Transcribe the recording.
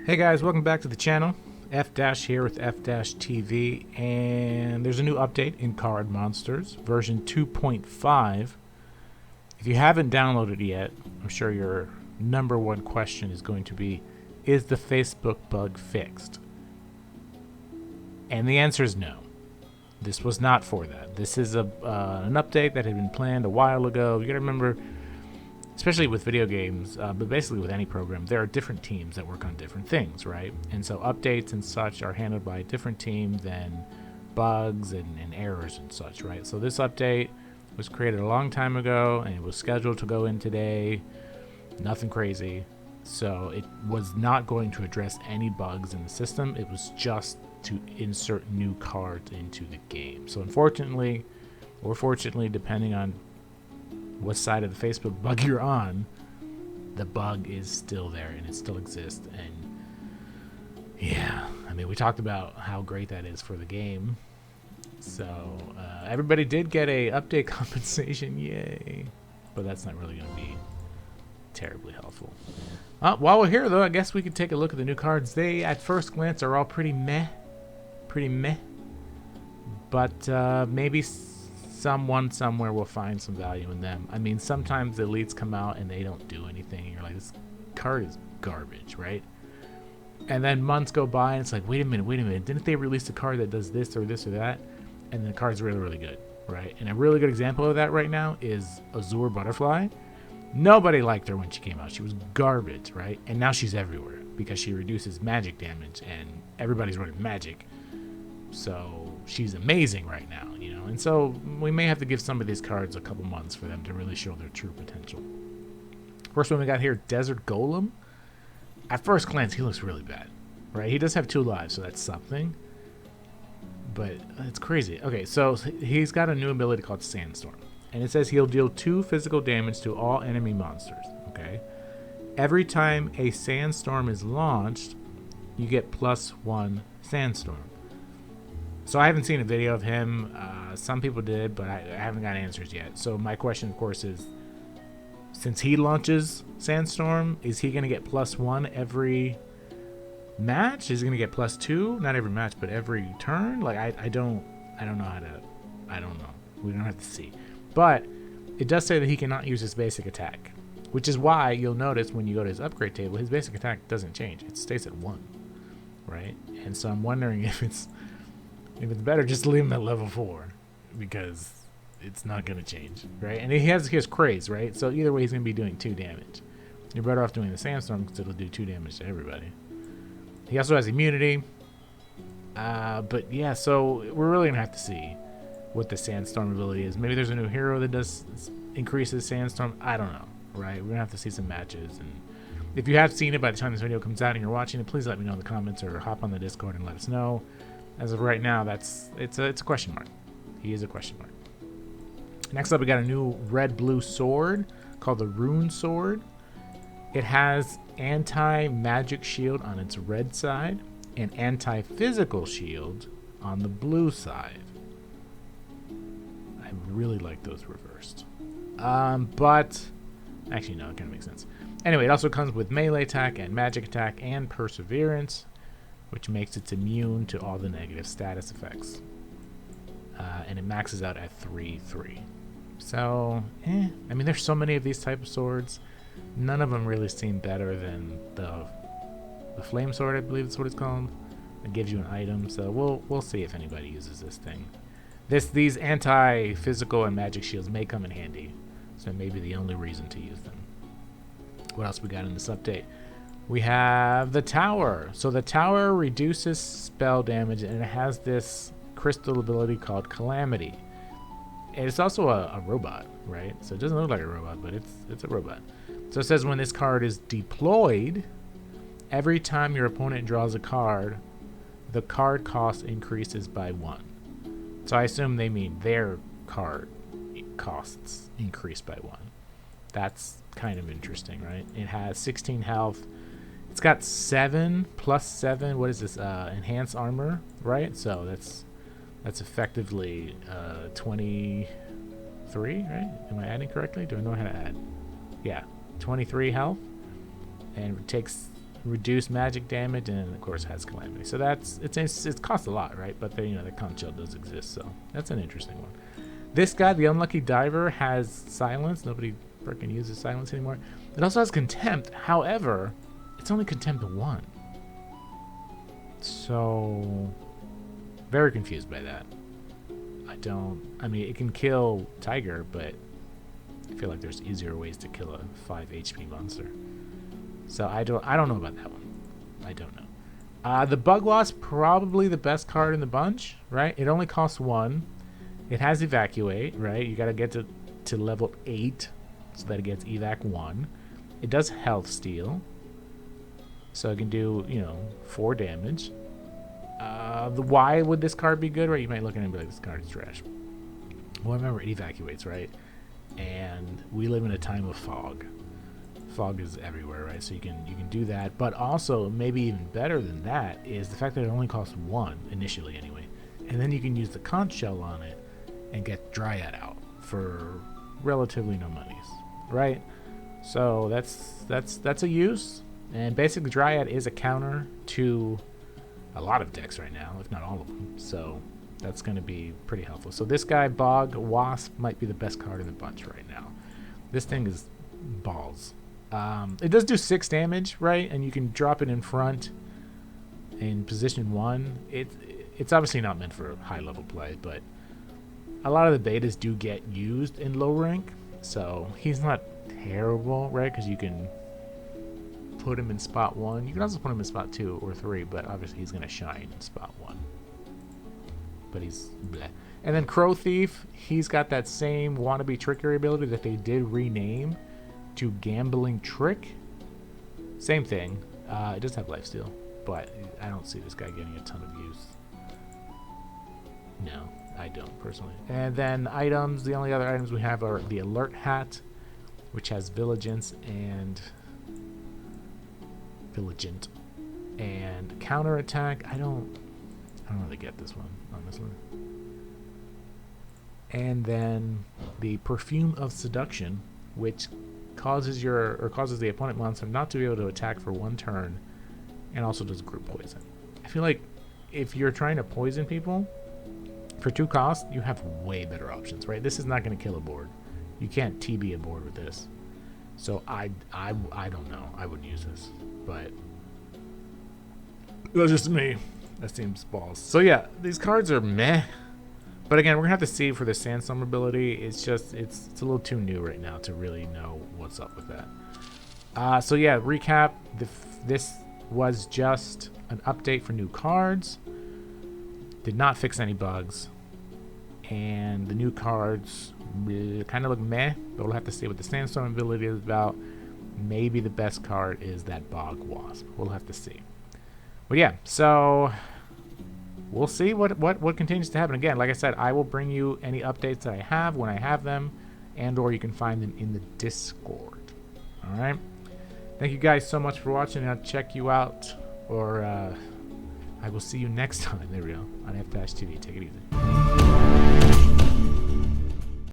Hey guys, welcome back to the channel. F-Dash here with F-Dash TV, and there's a new update in Card Monsters, version 2.5. If you haven't downloaded it yet, I'm sure your number one question is going to be, is the Facebook bug fixed? And the answer is no. This was not for that. This is an update that had been planned a while ago. You gotta remember, especially with video games, but basically with any program, there are different teams that work on different things, right? And so updates and such are handled by a different team than bugs and errors and such, right? So this update was created a long time ago, and it was scheduled to go in today. Nothing crazy. So it was not going to address any bugs in the system. It was just to insert new cards into the game. So unfortunately, or fortunately, depending on what side of the Facebook bug you're on, the bug is still there and it still exists. And yeah, I mean, we talked about how great that is for the game. So everybody did get a update compensation, yay, but that's not really going to be terribly helpful. While we're here though, I guess we could take a look at the new cards. They at first glance are all pretty meh, but maybe someone somewhere will find some value in them. I mean, sometimes the elites come out and they don't do anything, and you're like, this card is garbage, right? And then months go by and it's like, wait a minute, didn't they release a card that does this or that? And the card's really good, right? And a really good example of that right now is Azure Butterfly. Nobody liked her when she came out. She was garbage, right? And now she's everywhere because she reduces magic damage and everybody's running magic. So she's amazing right now, you know. And so we may have to give some of these cards a couple months for them to really show their true potential. First one we got here, Desert Golem. At first glance, he looks really bad, right? He does have 2 lives, so that's something. But it's crazy. Okay, so he's got a new ability called Sandstorm. And it says he'll deal 2 physical damage to all enemy monsters, okay? Every time a Sandstorm is launched, you get +1 Sandstorm. So I haven't seen a video of him. Some people did, but I haven't got answers yet. So my question, of course, is, since he launches Sandstorm, is he going to get +1 every match? Is he going to get +2? Not every match, but every turn? Like, I don't know how to... I don't know. We don't have to see. But it does say that he cannot use his basic attack, which is why you'll notice when you go to his upgrade table, his basic attack doesn't change. It stays at 1, right? And so I'm wondering if it's better just to leave him at level 4, because it's not going to change, right? And he has craze, right? So either way, he's going to be doing 2 damage. You're better off doing the Sandstorm because it'll do 2 damage to everybody. He also has immunity. But yeah, so we're really going to have to see what the Sandstorm ability is. Maybe there's a new hero that does increases Sandstorm. I don't know, right? We're going to have to see some matches. And if you have seen it by the time this video comes out and you're watching it, please let me know in the comments or hop on the Discord and let us know. As of right now, it's a question mark. He is a question mark. Next up, we got a new red-blue sword called the Rune Sword. It has anti-magic shield on its red side and anti-physical shield on the blue side. I really like those reversed. But actually, no, it kind of makes sense. Anyway, it also comes with melee attack and magic attack and perseverance, which makes it immune to all the negative status effects. And it maxes out at 3/3. So, I mean, there's so many of these type of swords. None of them really seem better than the flame sword, I believe that's what it's called. It gives you an item, so we'll see if anybody uses this thing. These anti-physical and magic shields may come in handy, so it may be the only reason to use them. What else we got in this update? We have the tower. So the tower reduces spell damage, and it has this crystal ability called Calamity. And it's also a robot, right? So it doesn't look like a robot, but it's a robot. So it says when this card is deployed, every time your opponent draws a card, the card cost increases by 1. So I assume they mean their card costs increase by 1. That's kind of interesting, right? It has 16 health. It's got 7 plus 7. What is this? Enhanced armor, right? So that's effectively 23, right? Am I adding correctly? Do I know how to add? Yeah, 23 health, and it takes reduce magic damage, and of course has calamity. So that's it costs a lot, right? But the conch shell does exist, so that's an interesting one. This guy, the unlucky diver, has silence. Nobody freaking uses silence anymore. It also has contempt. However, it's only contempt 1. So very confused by that. I mean, it can kill Tiger, but I feel like there's easier ways to kill a 5 HP monster. So I don't know about that one. I don't know. The Bog Wasp, probably the best card in the bunch, right? It only costs 1. It has evacuate, right? You got to get to level 8 so that it gets evac 1. It does health steal, so it can do 4 damage. Why would this card be good, right? You might look at it and be like, this card is trash. Well, remember, it evacuates, right? And we live in a time of fog. Fog is everywhere, right? So you can do that. But also, maybe even better than that is the fact that it only costs 1 initially, anyway. And then you can use the conch shell on it and get Dryad out for relatively no monies, right? So that's a use. And basically, Dryad is a counter to a lot of decks right now, if not all of them. So that's going to be pretty helpful. So this guy, Bog Wasp, might be the best card in the bunch right now. This thing is balls. It does do 6 damage, right? And you can drop it in front in position 1. It's obviously not meant for high level play, but a lot of the betas do get used in low rank. So he's not terrible, right? Because you can put him in spot 1. You can also put him in spot 2 or 3, but obviously he's going to shine in spot 1. But he's bleh. And then Crow Thief, he's got that same wannabe trickery ability that they did rename to Gambling Trick. Same thing. It does have lifesteal, but I don't see this guy getting a ton of use. No, I don't personally. And then items, the only other items we have are the Alert Hat, which has Vigilance and Vigilant and Counterattack. I don't really get this one, honestly. And then the Perfume of Seduction, which causes the opponent monster not to be able to attack for 1 turn, and also does group poison. I feel like if you're trying to poison people for 2 costs, you have way better options, right? This is not going to kill a board. You can't TB a board with this. So I don't know. I wouldn't use this, but that's just me. That seems balls. So yeah, these cards are meh. But again, we're gonna have to see for the Sandstorm ability. It's a little too new right now to really know what's up with that. So yeah, recap. This was just an update for new cards. Did not fix any bugs, and the new cards kind of look meh. But we'll have to see what the Sandstorm ability is about. Maybe the best card is that Bog Wasp. We'll have to see. But yeah, so we'll see what continues to happen. Again, like I said, I will bring you any updates that I have when I have them, and or you can find them in the Discord. All right. Thank you guys so much for watching. I'll check you out, or I will see you next time. There we go, on effdash TV. Take it easy.